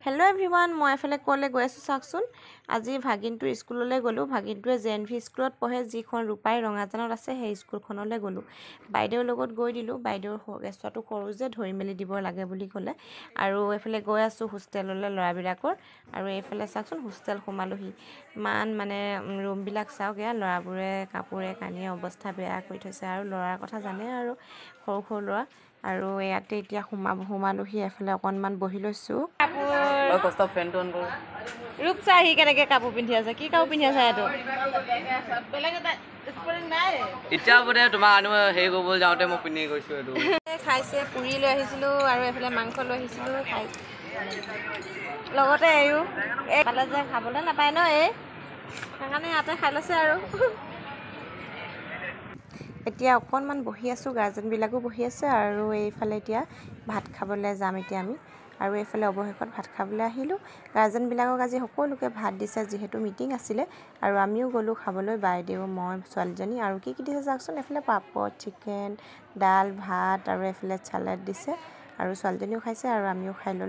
hello everyone मैं एफाले कले गई आसो चाकचोन आज भागिनटोर स्कूलले गलो भागिनटोए जेएनभि स्कूलत पढ़े जिखन रूपाई रंगाजाনত आछे हेइ स्कूलखनले गलो बाइदेउर लगत गई दिलो बाइदेउर गेछुवाटो सरू जे धरि मेलि দিব लागे बुली कले आरो एफाले गई आसो होस्टेलले लराबिलाकर आरो एफाले चाकचोन होस्टेल सोमालोहि मान माने रूम बिलाक चाওক या लराबुरे कापुरे कानिये अवस्था बेया करि थैसे आरो लरार कथा जाने आरो सरू सरू लरा आरो याते इतिया सोमालोहि एफाले अकनमान बहि लैसो रूपचाही केनेके कापोर पिন্ধি আছে কি কাপোৰ পিন্ধি আছে এটো বেলেগ এটা স্পৰিং নাই ইটা বৰে তোমাক আনো হেই গবল যাওতে মই পিন্ধি গৈছো এটো খাইছে পুৰি লৈ আহিছিলো আৰু এফালে মাংস লৈ আহিছিলো খাই লগতে এয়ো এ পালে যে খাবলৈ নাপায় ন এই কাৰণে ইয়াতে খাই লৈছে আৰু এতিয়া অকনমান বহি আছো গাৰ্জেন বিলাকো বহি আছে আৰু এইফালে এতিয়া ভাত খাবলৈ যাম এতিয়া আমি আৰু এফালে অবশেষত ভাত খাবলৈ আহিলো গাৰ্জেন বিলাকক আজি সকলোকে ভাত দিছে যেহেতু মিটিং আছিলে আৰু আমিও গলো খাবলৈ বাইদেউ মই ছোৱালীজনী আৰু কি দিছে চাকচোন এফালে পাপৰ চিকেন ডাল ভাত আৰু এফালে সালাড দিছে আৰু ছোৱালীজনীও খাইছে আৰু আমিও খাই ললো